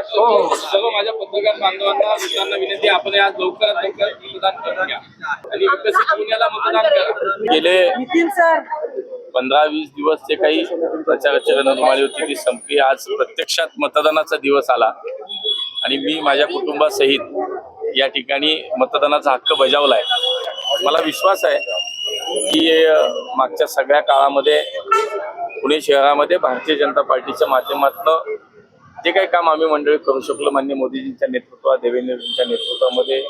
सर्व माझ्या पत्रकार बांधवांना मित्रांना विनंती, आपण आज लवकरात लवकर मतदान करून घ्या आणि विकसित पुण्याला मतदान करा. गेले 15-20 दिवस जे काही प्रचाराची रणधुमाळी होती ती संपली. आज प्रत्यक्षात मतदानाचा दिवस आला आणि मी माझ्या कुटुंबासहित या ठिकाणी मतदानाचा हक्क बजावलाय. मला विश्वास आहे की मागच्या सगळ्या काळामध्ये पुणे शहरामध्ये भारतीय जनता पार्टीच्या माध्यमातून जे काही काम आम्ही मंडळी करू शकलो, माननीय मोदीजींच्या नेतृत्वात, देवेंद्रजींच्या नेतृत्वामध्ये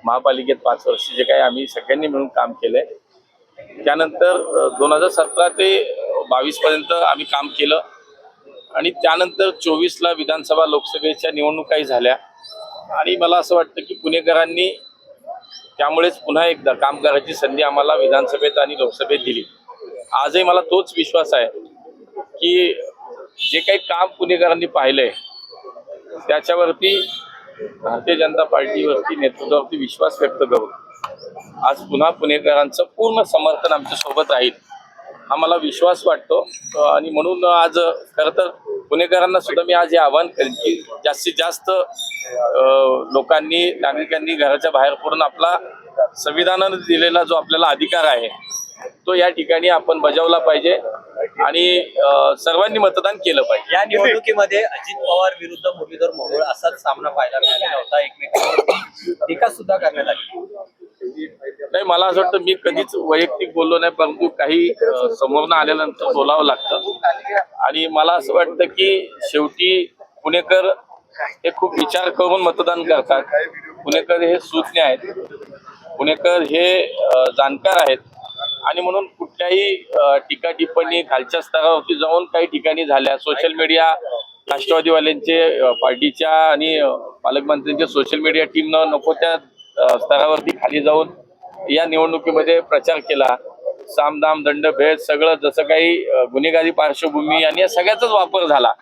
महापालिकेत 5 वर्ष जे काही आम्ही सगळ्यांनी मिळून काम केलंय. त्यानंतर 2017 ते 22 पर्यंत आम्ही काम केलं आणि त्यानंतर 24ला विधानसभा लोकसभेच्या निवडणुकाही झाल्या आणि मला असं वाटतं की पुणेकरांनी त्यामुळेच पुन्हा एकदा काम करायची संधी आम्हाला विधानसभेत आणि लोकसभेत दिली. आजही मला तोच विश्वास आहे की जे काही काम पुणेकरांनी पाहिलंय त्याच्यावरती भारतीय जनता पार्टीवरती नेतृत्वावरती विश्वास व्यक्त करून आज पुन्हा पुणेकरांचं पूर्ण समर्थन आमच्या सोबत राहील हा मला विश्वास वाटतो. आणि म्हणून आज खरं तर पुणेकरांना सुद्धा मी आज हे आवाहन करेन की जास्तीत जास्त लोकांनी, नागरिकांनी घराच्या बाहेर पडून आपला संविधानाने दिलेला जो आपल्याला अधिकार आहे तो या ठिकाणी आपण बजावला पाहिजे आणि सर्वांनी मतदान केलं पाहिजे. या निवडणुकीमध्ये अजित पवार विरुद्ध मुरलीधर मोहोळ असाच सामना पाहायला मिळालेला होता. एकमेकांवर टीका सुद्धा करण्यात आली. नाही, मला असं वाटतं मी कधीच वैयक्तिक बोललो नाही, परंतु काही समोरनं आल्यानंतर बोलावं लागतं आणि मला असं वाटतं की शेवटी पुणेकर हे खूप विचार करून मतदान करतात. पुणेकर हे सुज्ञ आहेत, पुणेकर हे जाणकार आहेत आणि म्हणून कुठल्याही टीका टिप्पणी खालच्या स्तरावरती जाऊन काही ठिकाणी झाल्या. सोशल मीडिया राष्ट्रवादीवाल्यांचे, पार्टीच्या आणि पालकमंत्र्यांच्या सोशल मीडिया टीमनं नको त्या स्तरावरती खाली जाऊन या निवडणुकीमध्ये प्रचार केला. सामदाम दंडभेद सगळं जसं काही गुन्हेगारी पार्श्वभूमी आणि या सगळ्याचाच वापर झाला.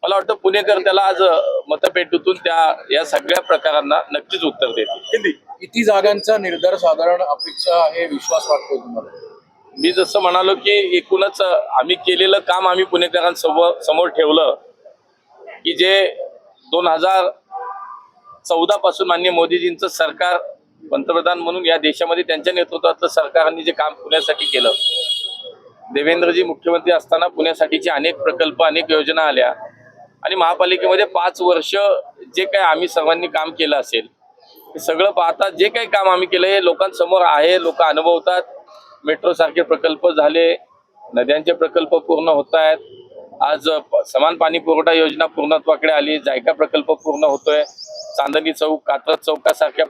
मला वाटतं पुणेकर त्याला आज मतपेटीतून या सगळ्या प्रकारांना नक्कीच उत्तर देतील. किती जागांचा निर्धार साधारण अपेक्षा आहे, विश्वास वाटतो तुम्हाला? मी जसं म्हणालो की एकूणच आम्ही केलेलं काम आम्ही पुणेकरांसमोर ठेवलं की जे 2014 पासून माननीय मोदीजींचं सरकार पंतप्रधान म्हणून या देशामध्ये त्यांच्या नेतृत्वाचं सरकारने जे काम पुण्यासाठी केलं. देवेंद्रजी मुख्यमंत्री असताना पुण्यासाठीचे अनेक प्रकल्प, अनेक योजना आल्या आणि महापालिकेमध्ये 5 वर्ष जे काही आम्ही सर्वांनी काम केलं असेल हे सगळं पाहता जे काही काम आम्ही केलं हे लोकांसमोर आहे, लोक अनुभवतात. मेट्रो सारखे प्रकल्प झाले, नद्यांचे प्रकल्प पूर्ण होत आहेत, आज समान पाणी पुरवठा योजना पूर्णत्वाकडे आली, जायका प्रकल्प पूर्ण होतोय, चांदणी चौक, कात्रज चौकासारख्या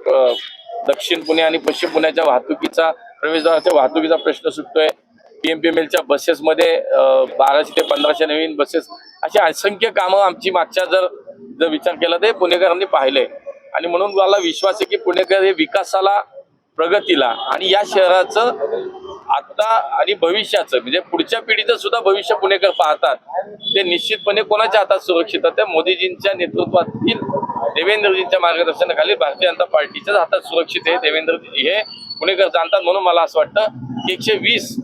दक्षिण पुणे आणि पश्चिम पुण्याच्या वाहतुकीचा, प्रवेशद्वाराच्या वाहतुकीचा प्रश्न सुटतोय. PMPMLच्या बसेसमध्ये 1200 ते 1500 नवीन बसेस, अशी असंख्य कामं आमची मागच्या जर विचार केला तर पुणेकरांनी पाहिलंय आणि म्हणून मला विश्वास आहे की पुणेकर हे विकासाला, प्रगतीला आणि या शहराचं आता आणि भविष्याचं म्हणजे पुढच्या पिढीचं सुद्धा भविष्य पुणेकर पाहतात. ते निश्चितपणे कोणाच्या हातात सुरक्षित आहे? मोदीजींच्या नेतृत्वातील, देवेंद्रजींच्या मार्गदर्शनाखाली भारतीय जनता पार्टीच्याच हातात सुरक्षित आहे. देवेंद्रजी हे पुणेकर जाणतात. म्हणून मला असं वाटतं की 120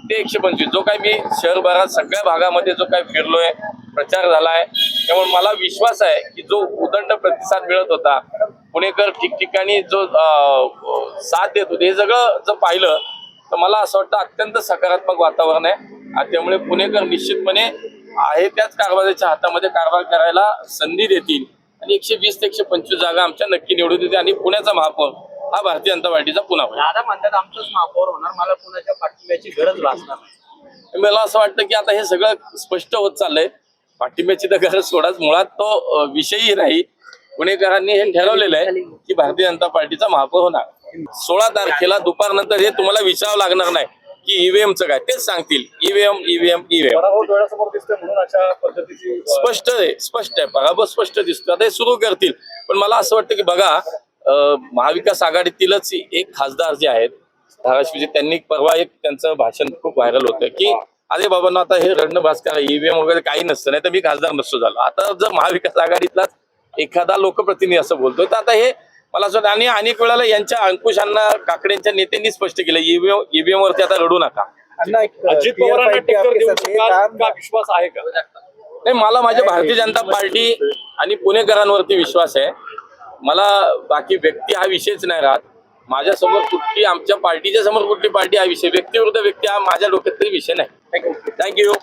ते 125 जो काही मी शहरभरात सगळ्या भागामध्ये जो काही फिरलोय, प्रचार झालाय, त्यामुळे मला विश्वास आहे की जो उदंड प्रतिसाद मिळत होता, पुणेकर ठिकठिकाणी जो साथ देत होते, हे सगळं जर पाहिलं तर मला असं वाटतं अत्यंत सकारात्मक वातावरण आहे. आणि त्यामुळे पुणेकर निश्चितपणे आहे त्याच कारभाराच्या हातामध्ये कारभार करायला संधी देतील आणि 120 ते 125 जागा आमच्या नक्की निवडून देतील आणि पुण्याचा महापौर हा भारतीय जनता पार्टीचा पुन्हा होईल. दादा म्हणतात आमचंच महापौर होणार, मला पुण्याच्या पाठिंब्याची गरज भासणार नाही. मला असं वाटतं की आता हे सगळं स्पष्ट होत चाललंय. पाठिंब्याची तर गरज सोडाच, मुळात तो विषयही नाही. पुणेकरांनी हे ठरवलेलं आहे की भारतीय जनता पार्टीचा महापौर होणार. 16 तारखेला दुपारनंतर हे तुम्हाला विचारावं लागणार नाही की ईव्हीएमचं काय, तेच सांगतील. ईव्हीएम स्पष्ट आहे, पराभव स्पष्ट दिसतो. आता हे सुरू करतील. पण मला असं वाटतं की बघा, महाविकास आघाडीतीलच एक खासदार जे आहेत धाराशिवचे, त्यांनी परवा एक त्यांचं भाषण खूप व्हायरल होतं की अरे बाबांना आता हे रडणं भास्कर, ईव्हीएम वगैरे काही नसतं, नाही तर मी खासदार नसतो झालो. आता जर महाविकास आघाडीतलाच एखादा लोकप्रतिनिधी असं बोलतोय तर आता हे मला असं वाटतं. आणि अनेक वेळेला यांच्या अंकुशांना काकडेंच्या नेत्यांनी स्पष्ट केलं ईव्हीएम वरती आता रडू नका. अजित पवारांना टक्कर देऊ शकाल का? विश्वास आहे का? नाही, मला माझ्या भारतीय जनता पार्टी आणि पुणेकरांवरती विश्वास आहे. मला बाकी व्यक्ती हा विषयच नाही राहत. माझ्या समोर कुठली, आमच्या पार्टीच्या समोर कुठली पार्टी हा विषय, व्यक्ती विरुद्ध व्यक्ती हा माझ्या डोक्यात तरी विषय नाही. थँक्यू.